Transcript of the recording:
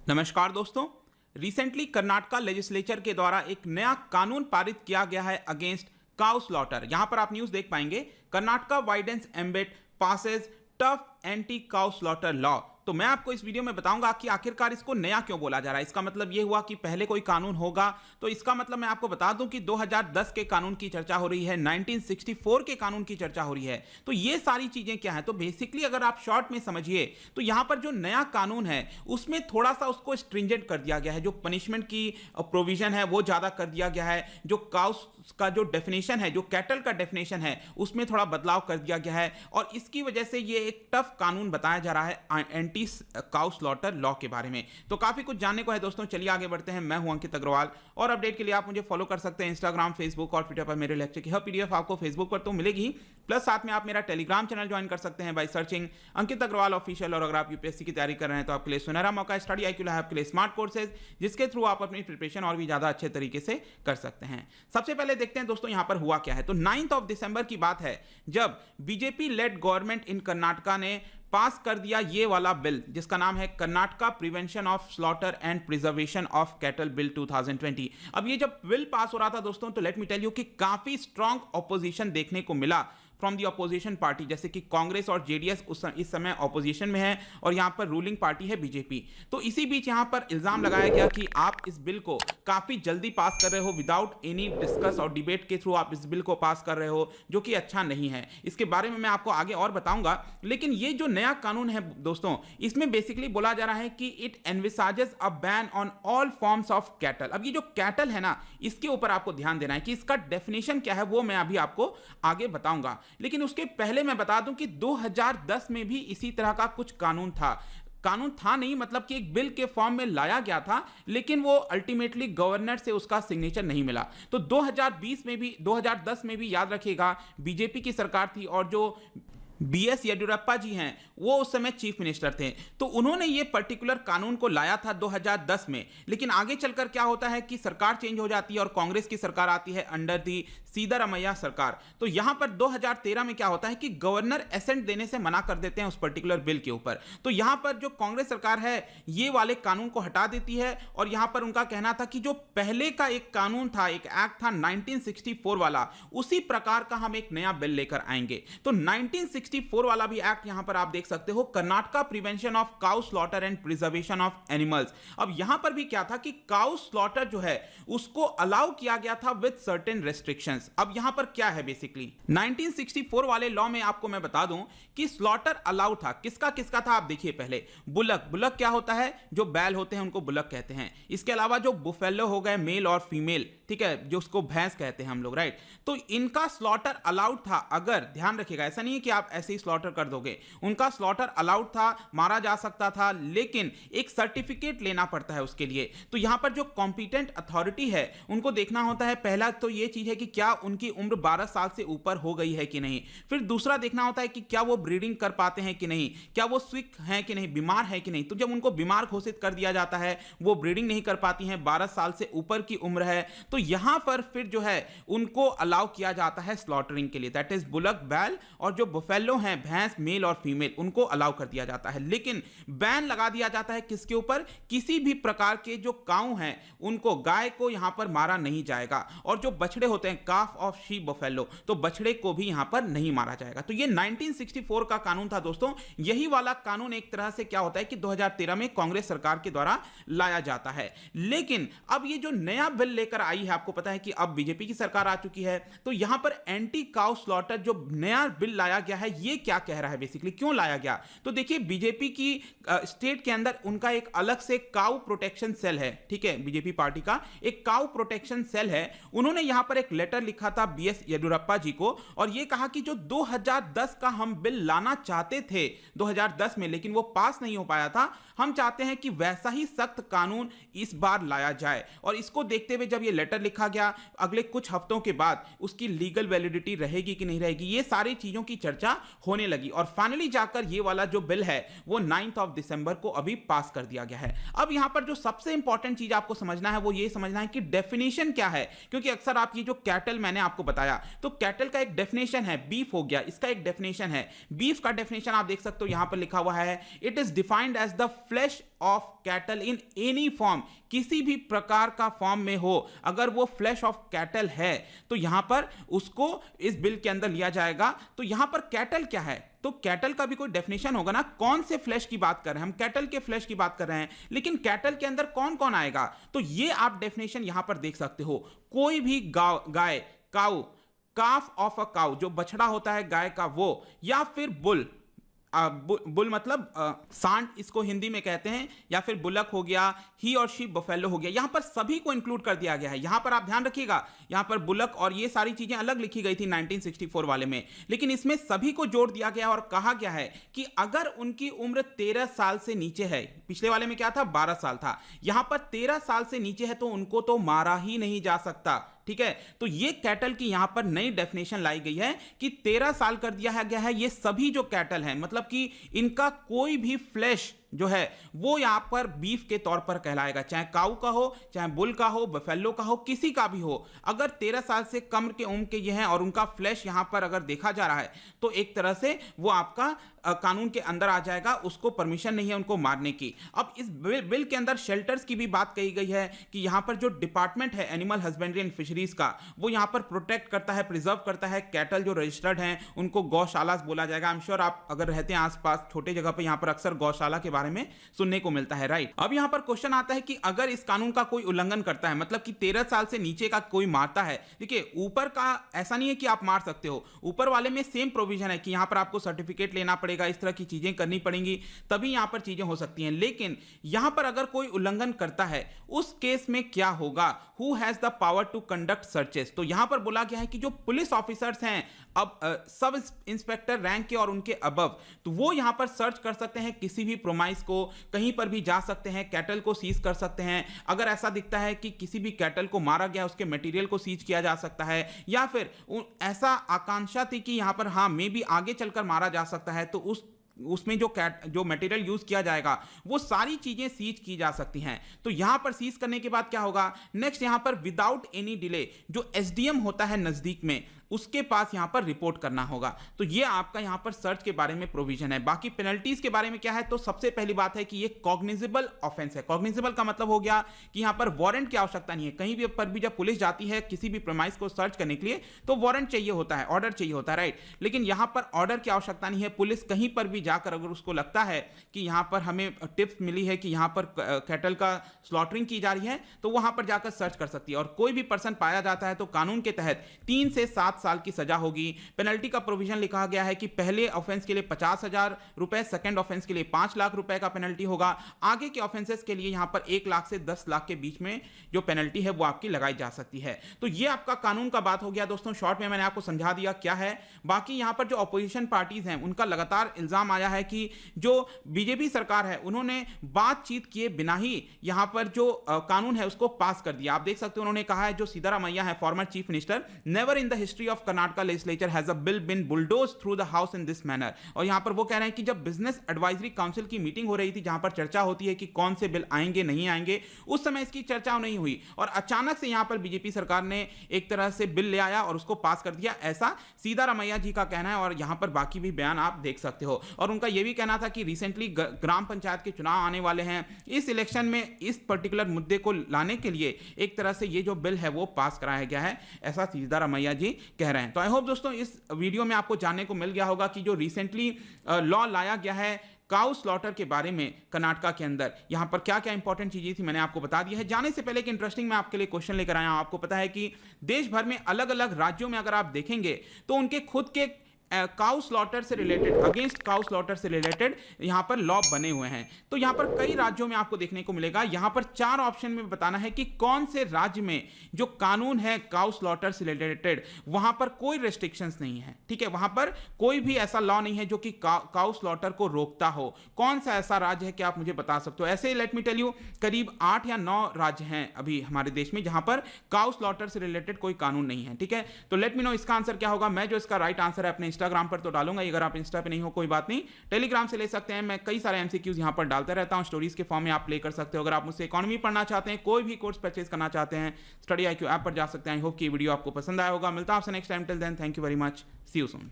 नमस्कार दोस्तों। Recently Karnataka legislature के द्वारा एक नया कानून पारित किया गया है अगेंस्ट काउ स्लॉटर। यहां पर आप न्यूज देख पाएंगे, Karnataka widens ambit passes tough anti cow slaughter law. तो मैं आपको इस वीडियो में बताऊंगा कि आखिरकार इसको नया क्यों बोला जा रहा है। इसका मतलब यह हुआ कि पहले कोई कानून होगा, तो इसका मतलब मैं आपको बता दूं कि 2010 के कानून की चर्चा हो रही है, 1964 के कानून की चर्चा हो रही है। तो ये सारी चीजें क्या है, तो बेसिकली अगर आप शॉर्ट में समझिए तो यहां पर जो नया कानून है उसमें थोड़ा सा उसको स्ट्रिंजेंट कर दिया गया है। जो पनिशमेंट की प्रोविजन है वो ज्यादा कर दिया गया है। जो काउस का जो डेफिनेशन है, जो कैटल का डेफिनेशन है, उसमें थोड़ा बदलाव कर दिया गया है और इसकी वजह से ये एक टफ कानून बताया जा रहा है एंटी काउ स्लॉटर लॉ के बारे में। तो काफी कुछ जानने को है दोस्तों, चलिए आगे बढ़ते हैं। मैं हूं अंकित अग्रवाल और अपडेट के लिए आप मुझे फॉलो कर सकते हैं इंस्टाग्राम, फेसबुक और ट्विटर पर। मेरे लेक्चर की हर पीडीएफ आपको फेसबुक पर तो मिलेगी, प्लस साथ में आप मेरा टेलीग्राम चैनल ज्वाइन कर सकते हैं by searching Ankit Agrawal official. और अगर आप यूपीएससी की तैयारी कर रहे हैं तो आपके लिए सुनहरा मौका स्टडी IQ लैब के लिए स्मार्ट कोर्सेज, जिसके थ्रू आप अपनी प्रिपरेशन और भी ज्यादा अच्छे तरीके से कर सकते हैं। सबसे पहले देखते हैं दोस्तों यहां पर हुआ क्या है। तो 9 दिसंबर की बात है जब BJP lead government in Karnataka ने पास कर दिया ये वाला बिल, जिसका नाम है Karnataka prevention of slaughter and preservation of cattle bill 2020। अब ये जब बिल पास हो रहा था दोस्तों, तो लेट मी टेल यू कि काफी स्ट्रांग ऑपोजिशन देखने को मिला फ्रॉम दी अपोजिशन पार्टी, जैसे कि कांग्रेस और जेडीएस इस समय ऑपोजिशन में है और यहां पर रूलिंग पार्टी है बीजेपी। तो इसी बीच यहां पर इल्जाम लगाया गया कि आप इस बिल को काफी जल्दी पास कर रहे हो, विदाउट एनी डिस्कस और डिबेट के थ्रू आप इस बिल को पास कर रहे हो, जो कि अच्छा नहीं है। इसके बारे में मैं आपको आगे और बताऊंगा। लेकिन ये जो नया कानून है दोस्तों, इसमें बेसिकली बोला जा रहा है कि it envisages a ban on all forms of cattle. अब ये जो कैटल है ना, इसके ऊपर आपको ध्यान देना है कि इसका डेफिनेशन क्या है, वो मैं अभी आपको आगे बताऊंगा। लेकिन उसके पहले मैं बता दूं कि 2010 में भी इसी तरह का कुछ कानून था नहीं, मतलब कि एक बिल के फॉर्म में लाया गया था, लेकिन वो अल्टीमेटली गवर्नर से उसका सिग्नेचर नहीं मिला। तो 2020 में भी, 2010 में भी याद रखिएगा, बीजेपी की सरकार थी और जो BS येडियुरप्पा जी हैं वो उस समय चीफ मिनिस्टर थे। तो उन्होंने ये पर्टिकुलर कानून को लाया था 2010 में। लेकिन आगे चलकर क्या होता है कि सरकार चेंज हो जाती है और कांग्रेस की सरकार आती है अंडर दी सिद्धारमैया सरकार। तो यहां पर 2013 में क्या होता है कि गवर्नर एसेंट देने से मना कर देते हैं उस पर्टिकुलर बिल के ऊपर। तो यहां पर जो कांग्रेस सरकार है ये वाले कानून को हटा देती है और यहां पर उनका कहना था कि जो पहले का एक कानून था, एक एक्ट था 1964 वाला, उसी प्रकार का हम एक नया बिल लेकर आएंगे। तो 1964 वाला भी एक्ट यहां पर आप देख सकते हो, Karnataka prevention of cow slaughter and preservation of animals. अब यहां पर भी क्या था कि काउ स्लॉटर जो है उसको अलाउ किया गया था विद सर्टेन रेस्ट्रिक्शंस। अब यहां पर क्या है, बेसिकली 1964 वाले लॉ में आपको मैं बता दूं कि स्लॉटर अलाउ था। किसका किसका था, आप देखिए पहले। बुलक क्या होता है, जो बैल होते हैं उनको बुलक कहते हैं। इसके अलावा जो बुफेलो हो गए, मेल और फीमेल, ठीक है, जो उसको भैंस कहते हैं हम लोग, राइट। तो इनका स्लॉटर अलाउड था। अगर ध्यान रखिएगा, ऐसा नहीं है कि आप ऐसे ही स्लॉटर कर दोगे, उनका स्लॉटर अलाउड था, मारा जा सकता था, लेकिन एक सर्टिफिकेट लेना पड़ता है उसके लिए। तो यहां पर जो कॉम्पिटेंट अथॉरिटी है उनको देखना होता है, पहला तो ये चीज है कि क्या उनकी उम्र 12 साल से ऊपर हो गई है कि नहीं। फिर दूसरा देखना होता है कि क्या वो ब्रीडिंग कर पाते हैं कि नहीं, क्या वो सिक हैं कि नहीं, बीमार है कि नहीं। तो जब उनको बीमार घोषित कर दिया जाता है, वो ब्रीडिंग नहीं कर पाती हैं, 12 साल से ऊपर की उम्र है, तो यहां पर फिर जो है उनको अलाउ किया जाता है स्लॉटरिंग के लिए। दैट इज बुलक, बैल, और जो बुफेलो हैं भैंस, मेल और फीमेल, उनको अलाउ कर दिया जाता है। लेकिन बैन लगा दिया जाता है किसके ऊपर, किसी भी प्रकार के जो काऊ हैं उनको, गाय को यहां पर मारा नहीं जाएगा। और जो बछड़े होते हैं, काफ ऑफ शीप बफेलो, तो बछड़े को भी यहां पर नहीं मारा जाएगा। तो ये 1964 का कानून था दोस्तों। यही वाला कानून एक तरह से क्या होता है कि 2013 में कांग्रेस सरकार के द्वारा लाया जाता है। लेकिन अब ये जो नया बिल लेकर आई है, आपको पता है कि अब बीजेपी की सरकार आ चुकी है, तो यहां पर एंटी काउ स्लॉटर जो नया बिल लाया गया है, ये क्या कह रहा है, बेसिकली क्यों लाया गया। तो देखिए, बीजेपी की स्टेट के अंदर उनका एक अलग से काउ प्रोटेक्शन सेल है, ठीक है, बीजेपी पार्टी का एक काउ प्रोटेक्शन सेल है। उन्होंने यहां पर एक लेटर लिखा था BS येडियुरप्पा जी को और यह कहा कि जो 2010 का हम बिल लाना चाहते थे 2010 में, लेकिन वो पास नहीं हो पाया था, हम चाहते हैं कि वैसा ही सख्त कानून इस बार लाया जाए। और इसको देखते हुए जब ये लेटर लिखा गया, अगले कुछ हफ्तों के बाद उसकी लीगल वैलिडिटी रहेगी कि नहीं रहेगी, ये सारी चीजों की चर्चा होने लगी और फाइनली जाकर ये वाला जो बिल है वो 9 दिसंबर को अभी पास कर दिया गया है। अब यहां पर जो सबसे इंपॉर्टेंट चीज आपको समझना है वो ये समझना है कि डेफिनेशन क्या है, क्योंकि अक्सर आप ये जो कैटल मैंने आपको बताया तो कैटल का एक डेफिनेशन है, बीफ हो गया, इसका एक डेफिनेशन है। बीफ का डेफिनेशन आप देख सकते हो यहां पर लिखा हुआ है, it is defined as the flash of cattle in any form, किसी भी प्रकार का फॉर्म में हो, अगर वो फ्लैश ऑफ कैटल है तो यहां पर उसको इस बिल के अंदर लिया जाएगा। तो यहां पर कैटल क्या है, तो कैटल का भी कोई डेफिनेशन होगा ना, कौन से फ्लैश की बात कर रहे हैं हम, कैटल के फ्लैश की बात कर रहे हैं, लेकिन कैटल के अंदर कौन कौन आएगा, तो ये आप डेफिनेशन यहां पर देख सकते हो। कोई भी गाय, काऊ, काफ ऑफ अ काऊ, जो बछड़ा होता है गाय का वो, या फिर बुल, बुल मतलब सांड इसको हिंदी में कहते हैं, या फिर बुलक हो गया, ही और शी बफेलो हो गया, यहां पर सभी को इंक्लूड कर दिया गया है। यहां पर आप ध्यान रखिएगा, यहां पर बुलक और ये सारी चीजें अलग लिखी गई थी 1964 वाले में, लेकिन इसमें सभी को जोड़ दिया गया और कहा गया है कि अगर उनकी उम्र 13 साल से नीचे है, पिछले वाले में क्या था 12 साल था, यहां पर 13 साल से नीचे है तो उनको तो मारा ही नहीं जा सकता, ठीक है। तो ये कैटल की यहां पर नई डेफिनेशन लाई गई है कि 13 साल कर दिया गया है, ये सभी जो कैटल हैं, मतलब कि इनका कोई भी फ्लैश जो है वो यहां पर बीफ के तौर पर कहलाएगा, चाहे काऊ का हो, चाहे बुल का हो, बफेलो का हो, किसी का भी हो, अगर 13 साल से कम के उम्र के ये हैं और उनका फ्लैश यहां पर अगर देखा जा रहा है तो एक तरह से वो आपका कानून के अंदर आ जाएगा, उसको परमिशन नहीं है उनको मारने की। अब इस बिल के अंदर शेल्टर्स की भी बात कही गई है कि यहां पर जो डिपार्टमेंट है एनिमल हस्बेंड्री एंड फिशरीज का, वो यहां पर प्रोटेक्ट करता है, प्रिजर्व करता है कैटल जो रजिस्टर्ड हैं, उनको गौशाला बोला जाएगा। आई एम श्योर आप अगर रहते हैं आसपास छोटे जगह पर, यहां पर अक्सर गौशाला के बारे में सुनने को मिलता है, राइट। अब यहां पर क्वेश्चन आता है कि अगर इस कानून का कोई उल्लंघन करता है, मतलब कि 13 साल से नीचे का कोई मारता है, देखिए ऊपर का ऐसा नहीं है कि आप मार सकते हो, ऊपर वाले में सेम प्रोविजन है कि यहां पर आपको सर्टिफिकेट लेना पड़ेगा, इस तरह की चीजें करनी पड़ेंगी, तभी यहां पर चीजें हो सकती हैं। लेकिन यहां पर अगर कोई उल्लंघन करता है उस केस में क्या होगा, who has the power to conduct searches, तो यहां पर बोला गया है कि जो पुलिस ऑफिसर्स हैं, अब सब इंस्पेक्टर रैंक के और उनके अबव, तो वो यहां पर सर्च कर सकते हैं किसी भी प्रोमाइस को, कहीं पर भी जा सकते हैं, कैटल को सीज कर सकते हैं। अगर ऐसा दिखता है कि किसी भी कैटल को मारा गया, उसके मटेरियल को सीज किया जा सकता है, या फिर ऐसा आकांक्षा थी कि यहां पर हाँ मे भी आगे चलकर मारा जा सकता है, तो उसमें जो मटेरियल यूज किया जाएगा वो सारी चीजें सीज की जा सकती हैं। तो यहां पर सीज करने के बाद क्या होगा, नेक्स्ट यहां पर विदाउट एनी डिले जो एसडीएम होता है नजदीक में, उसके पास यहां पर रिपोर्ट करना होगा। तो ये आपका यहां पर सर्च के बारे में प्रोविजन है। बाकी पेनल्टीज के बारे में क्या है, तो सबसे पहली बात है कि ये कॉग्निजेबल ऑफेंस है। कॉग्निजेबल का मतलब हो गया कि यहां पर वारंट की आवश्यकता नहीं है, कहीं भी पर भी जब पुलिस जाती है किसी भी प्रेमाइस को सर्च करने के लिए तो वारंट चाहिए होता है, ऑर्डर चाहिए होता है, राइट। लेकिन यहां पर ऑर्डर की आवश्यकता नहीं है, पुलिस कहीं पर भी जाकर अगर उसको लगता है कि यहां पर हमें टिप्स मिली है कि यहां पर कैटल का स्लॉटरिंग की जा रही है, तो वहां पर जाकर सर्च कर सकती है। और कोई भी पर्सन पाया जाता है तो कानून के तहत 3 से 7 साल की सजा होगी। पेनल्टी का प्रोविजन लिखा गया है कि पहले ऑफेंस के लिए 50,000 रुपए, सेकंड ऑफेंस के लिए 5 लाख रुपए का पेनल्टी होगा, आगे के ऑफेंसेस के लिए यहां पर 1 लाख से 10 लाख के बीच में जो पेनल्टी है वो आपकी लगाई जा सकती है। तो ये आपका कानून का बात हो गया दोस्तों, शॉर्ट में मैंने आपको समझा दिया क्या है। बाकी यहां पर जो अपोजिशन पार्टीज हैं उनका लगातार इल्जाम आया है कि जो बीजेपी सरकार है उन्होंने बातचीत किए बिना ही यहां पर जो कानून है उसको पास कर दिया। आप देख सकते हो उन्होंने कहा है, जो सीतारामैया है former chief minister, never in the history of Karnataka legislature has a bill been bulldoze through the house in this manner. और यहां पर वो कह रहे हैं कि जब बिजनेस एडवाइजरी काउंसिल की मीटिंग हो रही थी जहां पर चर्चा होती है कि कौन से बिल आएंगे नहीं आएंगे, उस समय इसकी चर्चा नहीं हुई और अचानक से यहां पर बीजेपी सरकार ने एक तरह से बिल ले आया और उसको पास कर दिया, ऐसा सीतारामैया जी का कहना है। और यहां पर बाकी भी बयान आप देख सकते हो। और उनका यह भी कहना था कि रिसेंटली ग्राम पंचायत के चुनाव आने वाले हैं, इस इलेक्शन में इस पर्टिकुलर मुद्दे को लाने के लिए एक तरह से ये जो बिल है वो पास कराया गया है, ऐसा सीतारामैया जी कह रहे हैं। तो आई होप दोस्तों इस वीडियो में आपको जानने को मिल गया होगा कि जो रिसेंटली लॉ लाया गया है काउ स्लॉटर के बारे में कर्नाटका के अंदर, यहां पर क्या क्या इंपॉर्टेंट चीजें थी मैंने आपको बता दी है। जाने से पहले एक इंटरेस्टिंग मैं आपके लिए क्वेश्चन लेकर आया हूं। आपको पता है कि देश भर में अलग अलग राज्यों में अगर आप देखेंगे तो उनके खुद के काउ स्लॉटर से रिलेटेड, अगेंस्ट काउ स्लॉटर से रिलेटेड यहां पर लॉ बने हुए हैं। तो यहां पर कई राज्यों में आपको देखने को मिलेगा। यहां पर 4 ऑप्शन में बताना है कि कौन से राज्य में जो कानून है काउ स्लॉटर से रिलेटेड वहां पर कोई रेस्ट्रिक्शंस नहीं है, ठीक है, वहां पर कोई भी ऐसा लॉ नहीं है जो कि काउ स्लॉटर को रोकता हो। कौन सा ऐसा राज्य है कि आप मुझे बता सकते हो? ऐसे लेट मी टेल यू, करीब 8 या 9 राज्य हैं अभी हमारे देश में जहां पर काउ स्लॉटर से रिलेटेड कोई कानून नहीं है, ठीक है। तो लेट मी नो इसका आंसर क्या होगा। मैं जो इसका राइट आंसर है अपने इंस्टाग्राम पर तो डालूंगा ही, अगर आप इंस्टा पे नहीं हो कोई बात नहीं, टेलीग्राम से ले सकते हैं। मैं कई सारे एमसीक्यूज यहाँ पर डालता रहता हूँ, स्टोरीज के फॉर्म में आप प्ले कर सकते हो। अगर आप मुझसे इकोनॉमी पढ़ना चाहते हैं, कोई भी कोर्स परचेज करना चाहते हैं, स्टडी IQ ऐप पर जा सकते हैं। आई होप कि वीडियो आपको पसंद आया होगा। मिलता है आपसे next time, till then thank you very much, see you soon.